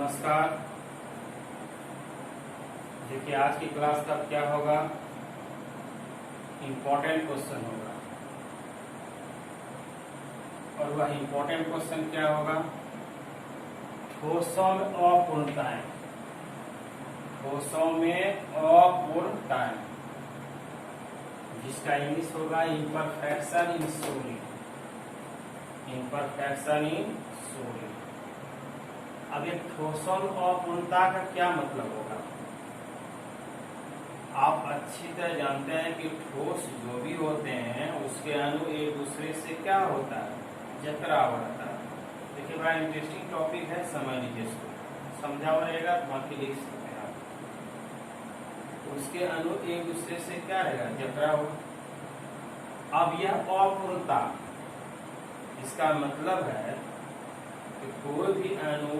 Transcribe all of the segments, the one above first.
नमस्कार। देखिए आज की क्लास का क्या होगा, इम्पोर्टेंट क्वेश्चन होगा। और वह इम्पोर्टेंट क्वेश्चन क्या होगा, ठोसों में अपूर्णताएं, ठोसों में अपूर्णताएं, जिसका इंग्लिश होगा imperfection in solid, imperfection in solid. अब एक ठोसों में अपूर्णता का क्या मतलब होगा, आप अच्छी तरह जानते हैं कि ठोस जो भी होते हैं उसके अणु एक दूसरे से क्या होता है, टकराव होता है। देखिए बड़ा इंटरेस्टिंग टॉपिक है, समझ लीजिए इसको, समझा हुआ रहेगा बाकी लिख सकते हैं आप। उसके अणु एक दूसरे से क्या रहेगा, टकराव। अब यह अपूर्णता, इसका मतलब है कि कोई भी अणु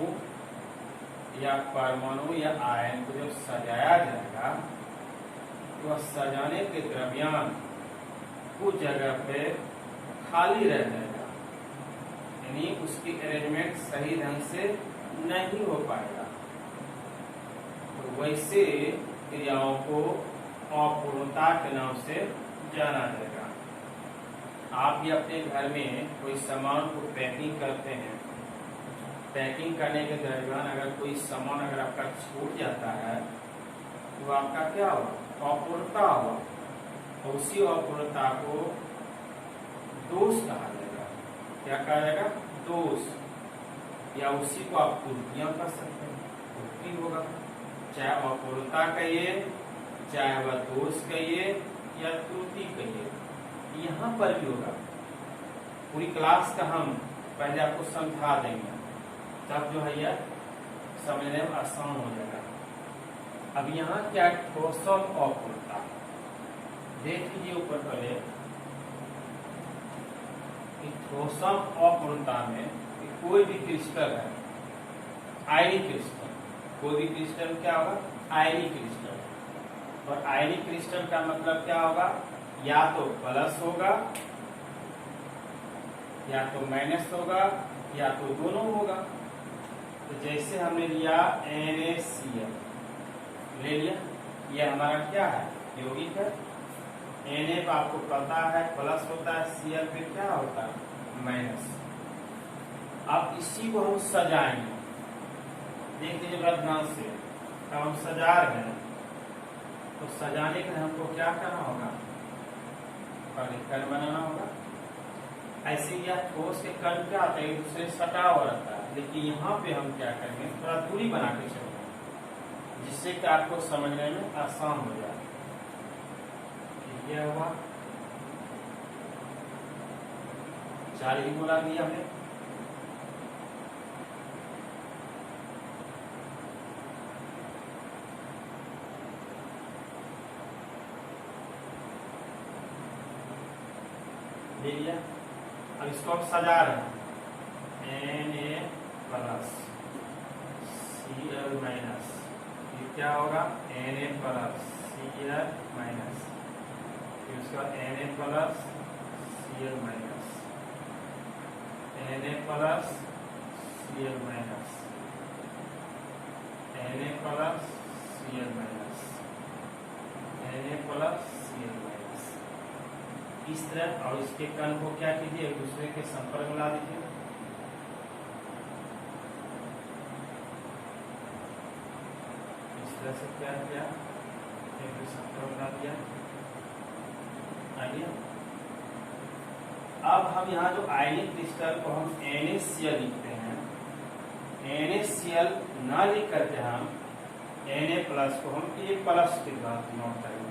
या परमाणु या आयन को जब सजाया जाएगा तो वह सजाने के दरमियान कुछ जगह पे खाली रह जाएगा, यानी उसकी अरेंजमेंट सही ढंग से नहीं हो पाएगा। तो वैसे क्रियाओं को अपूर्णता के नाम से जाना जाएगा। आप भी अपने घर में कोई सामान को पैकिंग करते हैं, पैकिंग करने के दरमियान अगर कोई सामान अगर आपका छूट जाता है तो आपका क्या हुआ, अपूर्णता हुआ। और उसी अपूर्णता को दोष कहा जाएगा। क्या कहा जाएगा, दोष, या उसी को आप त्रुटियां कर सकते हैं, त्रुटि होगा। चाहे अपूर्णता कहिए, चाहे वह दोष कहिए या त्रुटि कहिए, यहाँ पर भी होगा। पूरी क्लास का हम पहले आपको समझा देंगे, तब जो है यह समझने में आसान हो जाएगा। अब यहाँ क्या, ठोसों अपूर्णता, देख लीजिए ऊपर पहले कि ठोसों अपूर्णता में कोई भी क्रिस्टल है, आयनिक क्रिस्टल, कोई भी क्रिस्टल क्या होगा, आयनिक क्रिस्टल। और आयनिक क्रिस्टल का मतलब क्या होगा, या तो प्लस होगा या तो माइनस होगा या तो दोनों होगा। तो जैसे हमने लिया NaCl ले लिया, यह हमारा क्या है, यौगिक है। Na का आपको पता है प्लस होता है, Cl फिर क्या होता है, माइनस। अब इसी को हम सजाएंगे, देख लीजिए बड़ा ध्यान से। अब हम सजा रहे हैं तो सजाने के लिए हमको क्या करना होगा, कण बनाना होगा। ऐसे यह ठोस के कण क्या होता है, एक दूसरे सटा हुआ रहता है, लेकिन यहाँ पे हम क्या करेंगे, थोड़ा दूरी बना के चलेंगे, जिससे कि आपको समझने में आसान हो जाए। यह हुआ 4 ही बोला दिया हमने। ले लिया। अब इसको हम सजा रहे हैं, Na प्लस Cl माइनस, ये क्या होगा, Na प्लस Cl माइनस, फिर उसका Na plus Cl minus, Na plus Cl minus, Na plus Cl minus, Na plus Cl minus. इस तरह, और इसके कण को क्या कीजिए, एक दूसरे के संपर्क में ला दीजिए। इस तरह से क्या किया, एक दूसरे संपर्क में ला दिया। आइए अब हम यहाँ जो आयनिक क्रिस्टल को हम NaCl लिखते हैं, NaCl ना लिख करके हम Na प्लस को हम A प्लस के साथ नोट करेंगे,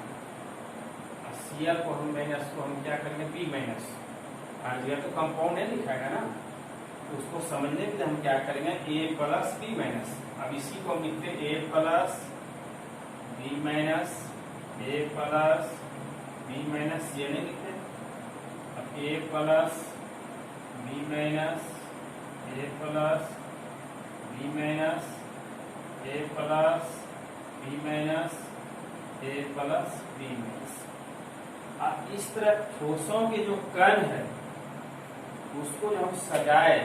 Cl को हम माइनस को हम क्या करेंगे, B माइनस। हर जगह तो कंपाउंड है लिखाएगा ना, तो उसको समझने के लिए हम क्या करेंगे, A प्लस B माइनस। अब इसी को हम लिखते हैं A plus B minus, A plus B minus, ये नहीं लिखते। अब A plus B minus, A plus B minus, A plus B minus, A plus B minus. अब इस तरह ठोसों के जो कण है उसको जो हम सजाए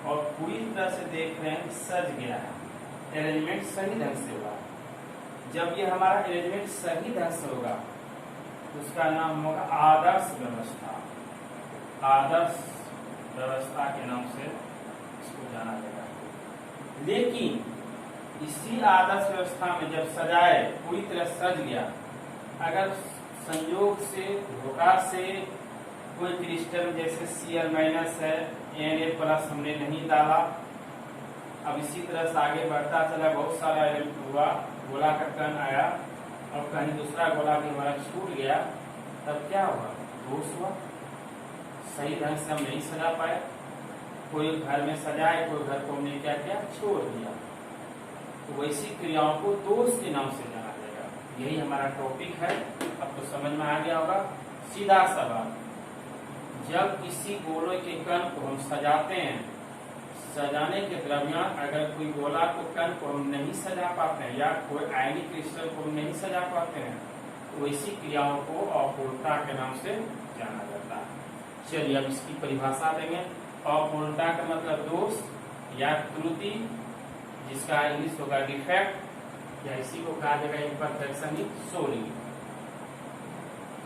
और पूरी तरह से देख रहे हैं सज गया है, अरेंजमेंट सही ढंग से होगा। जब ये हमारा अरेंजमेंट सही ढंग से होगा उसका नाम होगा आदर्श व्यवस्था। आदर्श व्यवस्था के नाम से इसको जाना जाएगा। लेकिन इसी आदर्श व्यवस्था में जब सजाए पूरी तरह सज गया, अगर संयोग से धोखा से कोई क्रिस्टल जैसे Cl माइनस है, Na प्लस हमने नहीं डाला, अब इसी तरह से आगे बढ़ता चला, बहुत सारा हुआ, गोला का कण आया और कहीं दूसरा गोला भी हमारा छूट गया, तब क्या हुआ? दोष हुआ। सही ढंग से हम नहीं सजा पाए। कोई घर में सजाए, कोई घर को हमने क्या किया? छोड़ दिया। तो वैसी क्रियाओं को दोष के नाम से जाना जाएगा। यही हमारा टॉपिक है। अब तो समझ में आ गया होगा। सीधा सवाल, जब किसी गोले के कण को हम सजाते हैं, सजाने के दरमियान अगर कोई गोला को कण को हम नहीं सजा पाते हैं या कोई आयनिक क्रिस्टल को हम नहीं सजा पाते हैं, तो वैसी क्रियाओं को अपूर्णता के नाम से जाना जाता है। चलिए अब इसकी परिभाषा देंगे। अपूर्णता का मतलब दोष या त्रुटि, जिसका इंग्लिश होगा डिफेक्ट, या इसी को कहा जाएगा इम्परफेक्शन इन सोलिंग।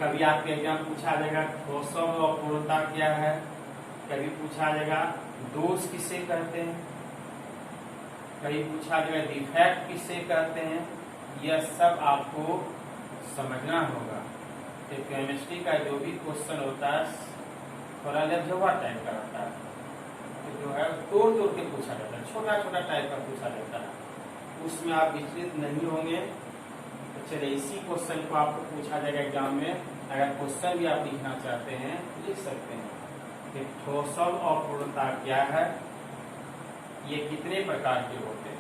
कभी आपके एग्जाम पूछा जाएगा ठोसों में अपूर्णता क्या है, कभी पूछा जाएगा दोष किसे कहते हैं, कभी पूछा जाएगा डिफेक्ट किसे कहते हैं। यह सब आपको समझना होगा। तो केमिस्ट्री का जो भी क्वेश्चन होता है थोड़ा लफजवा टाइप का होता है, तो जो है तोड़ तोड़ के पूछा जाता है, छोटा छोटा टाइप का पूछा जाता है, उसमें आप विचलित नहीं होंगे। तो चलिए इसी क्वेश्चन को आपको पूछा जाएगा एग्जाम में। अगर क्वेश्चन भी आप लिखना चाहते हैं लिख सकते हैं कि ठोसम अपूर्णता क्या है, ये कितने प्रकार के होते हैं,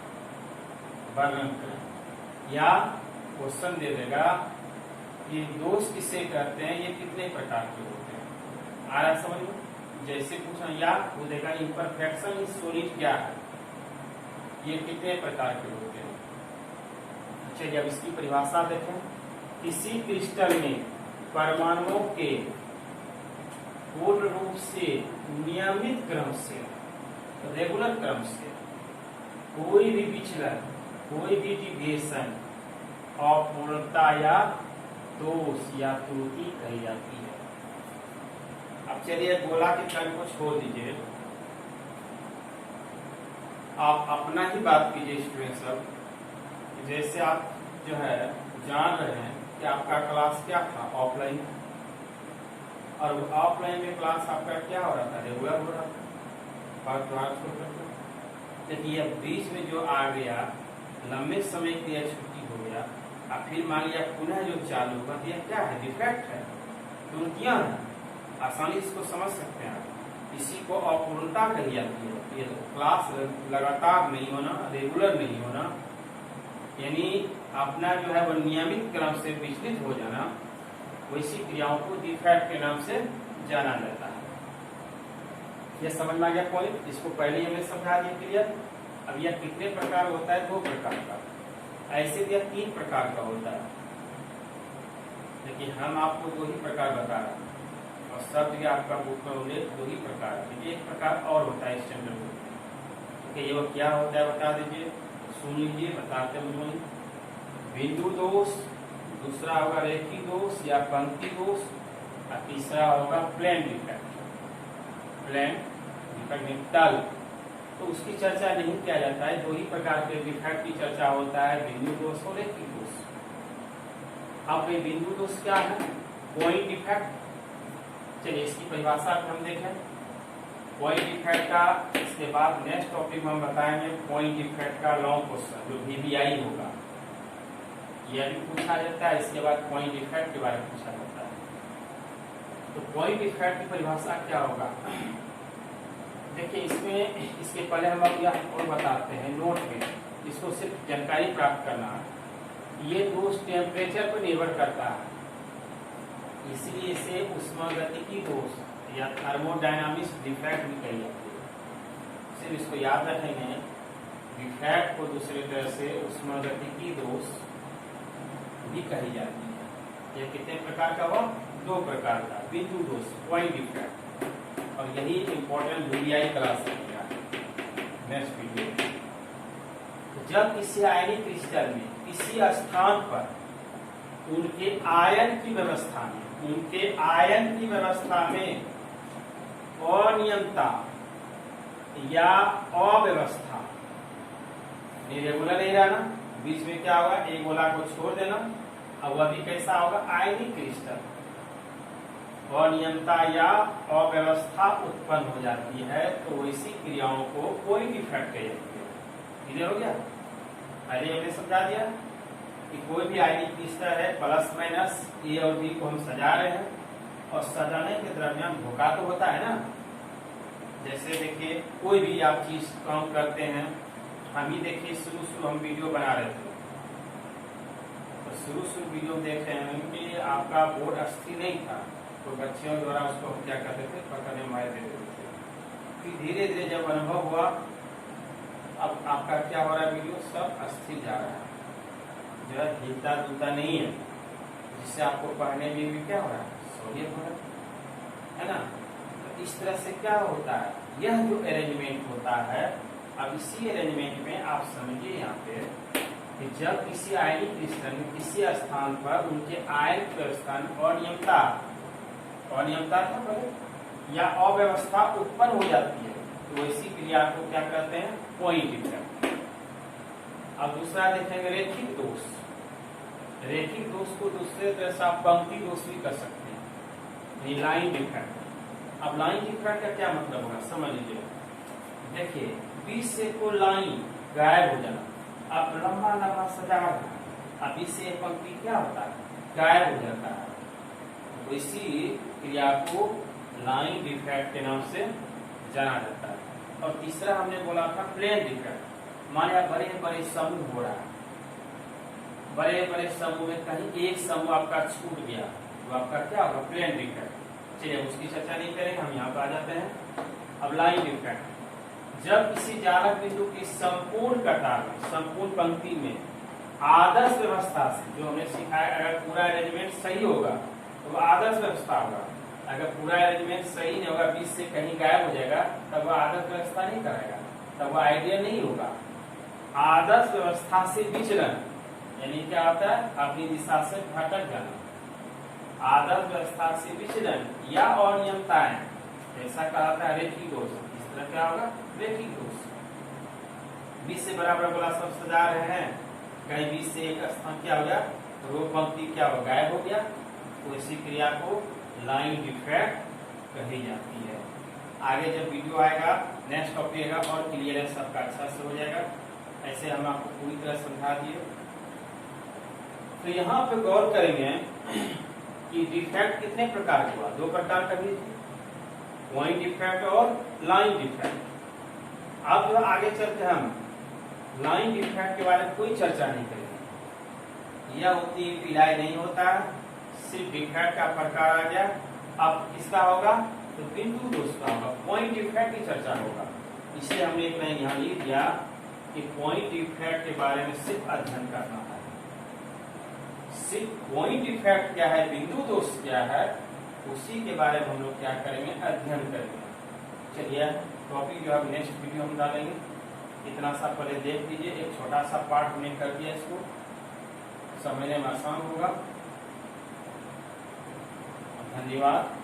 वर्णन करें। या क्वेश्चन दे देगा ये दोष किसे कहते हैं, ये कितने प्रकार के होते हैं। आ रहा समझ में? जैसे पूछना, या वो देगा इम्परफेक्शन इन सॉलिड क्या है, ये कितने प्रकार के होते हैं। चलिए अब इसकी परिभाषा देखें। किसी क्रिस्टल में परमाणुओं के पूर्ण रूप से नियमित क्रम से, रेगुलर क्रम से कोई भी विचलन, कोई भी डिविएशन अपूर्णता या दोष या त्रुटि कही जाती है। अब चलिए गोला के कण को छोड़ दीजिए, आप अपना ही बात कीजिए स्टूडेंट सब। जैसे आप जो है जान रहे हैं कि आपका क्लास क्या था, ऑफलाइन, और ऑफलाइन में क्लास आपका क्या हो रहा था, रेगुलर हो रहा था, और क्लास हो रहा था। लेकिन ये बीच में जो आ गया, लंबे समय के लिए छुट्टी हो गया, अब फिर मान लिया पुनः जो चालू हुआ, यह क्या है? डिफेक्ट है, त्रुटियां हैं। आसानी इसको समझ सकते हैं आप। इसी को अपूर्णता कही जाती है। ये क्लास लगातार नहीं होना, रेगुलर नहीं होना, यानी अपना जो है वो नियमित क्रम से विचलित हो जाना, वैसी क्रियाओं को डिफेक्ट के नाम से जाना जाता है। यह समझ में आ गया पॉइंट? इसको पहले ही हमने समझा दिया क्लियर। अब यह कितने प्रकार होता है? 2 प्रकार का। ऐसे यह 3 प्रकार का होता है, लेकिन हम आपको 2 ही प्रकार बता रहे हैं, और सब जगह आपका बुक में उल्लेख 2 ही प्रकार है। एक प्रकार और होता है स्टैंडर्ड बुक में। तो ये वो क्या होता है बता दीजिए, सुन लीजिए, बताते हुए। बिंदु दोष, दूसरा होगा रेखी दोष या पंक्ति दोष, और तीसरा होगा प्लेन डिफेक्ट। प्लेन डिफेक्ट तल, तो उसकी चर्चा नहीं किया जाता है। 2 ही प्रकार के डिफेक्ट की चर्चा होता है, बिंदु दोष और रेखी दोष। अब ये बिंदु दोष क्या है? Point defect. चलिए इसकी परिभाषा हम देखें। पॉइंट डिफेक्ट का इसके बाद नेक्स्ट टॉपिक में हम बताएंगे पॉइंट डिफेक्ट का लॉन्ग क्वेश्चन, जो VBI होगा, यह भी पूछा जाता है। इसके बाद पॉइंट डिफेक्ट के बारे में पूछा जाता है। तो पॉइंट डिफेक्ट की परिभाषा क्या होगा? देखिए इसमें, इसके पहले हम अब यह और बताते हैं नोट में, इसको सिर्फ जानकारी प्राप्त करना है। ये दोष टेम्परेचर पर निर्भर करता है, इसलिए इसे ऊष्मागतिकी दोष या थर्मोडायनामिक्स डिफेक्ट भी कही जाती है। सिर्फ इसको याद रखेंगे, डिफेक्ट को दूसरी तरह से ऊष्मागतिकी दोष भी कही जाती है। यह कितने प्रकार का हुआ? 2 प्रकार का। बिंदु दोष, पॉइंट डिफेक्ट, और यही इंपॉर्टेंट VBI क्लास है नेक्स्ट वीडियो। तो जब किसी आयनिक क्रिस्टल में किसी स्थान पर उनके आयन की व्यवस्था में अनियमितता या अव्यवस्था, रेगुलर नहीं रहना, बीच में क्या होगा, एक गोला को छोड़ देना, अब वह भी कैसा होगा, आयनिक क्रिस्टल, अनियमितता या अव्यवस्था उत्पन्न हो जाती है, तो ऐसी क्रियाओं को कोई डिफेक्ट कहते हैं। क्लियर हो गया? पहले हमने समझा दिया कि कोई भी आयनिक क्रिस्टल है, प्लस माइनस ए और बी को हम सजा रहे हैं, और सजाने के दरमियान धोखा तो होता है ना। जैसे देखिए कोई भी आप चीज काम करते हैं, हम ही देखिए शुरू हम वीडियो बना रहे थे, तो शुरू वीडियो देख रहे हैं कि आपका बोर्ड अस्थिर नहीं था, तो बच्चों द्वारा उसको हम क्या करते थे, पकड़ने मार देते थे। फिर धीरे धीरे जब अनुभव हुआ, अब आपका क्या हो रहा है, वीडियो सब अस्थिर जा रहा है, जो है हिलता डुलता नहीं है, जिससे आपको पढ़ने में भी क्या हो रहा है, सहूलियत हो रहा है ना। तो इस तरह से क्या होता है, यह जो अरेंजमेंट होता है, अब इसी अरेंजमेंट में आप समझिए यहाँ पे कि जब किसी आयनिक क्रिस्टल में किसी स्थान पर उनके आयन व्यवस्था में अनियमितता था पहले या अव्यवस्था उत्पन्न हो जाती है, तो ऐसी क्रिया को क्या कहते हैं, पॉइंट डिफेक्ट। अब दूसरा देखेंगे रेखिक दोष। रेखिक दोष को दूसरे तरह से आप पंक्ति दोष भी कर सकते हैं, लाइन डिफेक्ट। अब लाइन डिफेक्ट का क्या मतलब होगा, समझ लीजिए। देखिए बीच से को लाइन गायब हो जाना, अब लंबा लंबा सजा रहा है, अब इससे पंक्ति क्या होता है, गायब हो जाता है, तो इसी क्रिया को लाइन डिफेक्ट के नाम से जाना जाता है। और तीसरा हमने बोला था प्लेन डिफेक्ट। माने बड़े बड़े समूह हो रहा है, बड़े बड़े समूह में कहीं एक समूह आपका छूट गया, तो आपका क्या होगा, प्लेन डिफेक्ट। चलिए उसकी चर्चा नहीं करेंगे, हम यहाँ पर आ जाते हैं। अब लाइन डिफेक्ट, जब किसी जालक बिंदु की संपूर्ण कतार में, संपूर्ण पंक्ति में आदर्श व्यवस्था से, जो हमने सिखाया, अगर पूरा अरेंजमेंट सही होगा तो वो आदर्श व्यवस्था होगा, अगर पूरा अरेंजमेंट सही नहीं होगा, बीच से कहीं गायब हो जाएगा, तब वह आदर्श व्यवस्था नहीं कराएगा, तब वह आइडियल नहीं होगा। आदर्श व्यवस्था से विचलन यानी क्या होता है, अपनी दिशा से भटक जाना। आदर्श व्यवस्था से विचलन या अनियमितताएं, ऐसा कहा था रेखिक दोष। इस तरह क्या होगा, रेखिक दोष। बीच से बराबर गोला सब सजा रहे हैं, कहीं बीच से एक स्थान क्या हो गया, रो पंक्ति क्या हो, गायब हो गया, तो इसी क्रिया को लाइन डिफेक्ट कही जाती है। आगे जब वीडियो आएगा, नेक्स्ट टॉपिक आएगा, और क्लियरेंस सबका अच्छा से हो जाएगा। ऐसे हम आपको पूरी तरह समझा दिए। तो यहाँ पे गौर करेंगे कि डिफेक्ट कितने प्रकार के हुआ, 2 प्रकार का भी, पॉइंट डिफेक्ट और लाइन डिफेक्ट। अब जो आगे चलते हम लाइन डिफेक्ट के बारे में कोई चर्चा नहीं करेंगे। यह होती है पिलाई नहीं होता, सिर्फ डिफेक्ट का प्रकार आ गया। अब किसका होगा, तो बिंदु दोष का होगा, पॉइंट डिफेक्ट की चर्चा होगा। इसे हमने एक लाइन यहाँ लिख दिया कि पॉइंट डिफेक्ट के बारे में सिर्फ अध्ययन करना है। सिर्फ पॉइंट डिफेक्ट क्या है, बिंदु दोष क्या है, उसी के बारे में हम लोग क्या करेंगे, अध्ययन करेंगे। चलिए टॉपिक जो है नेक्स्ट वीडियो हम डालेंगे। इतना सा पहले देख लीजिए, एक छोटा सा पार्ट हमने कर दिया, इसको समझने में आसान होगा। धन्यवाद।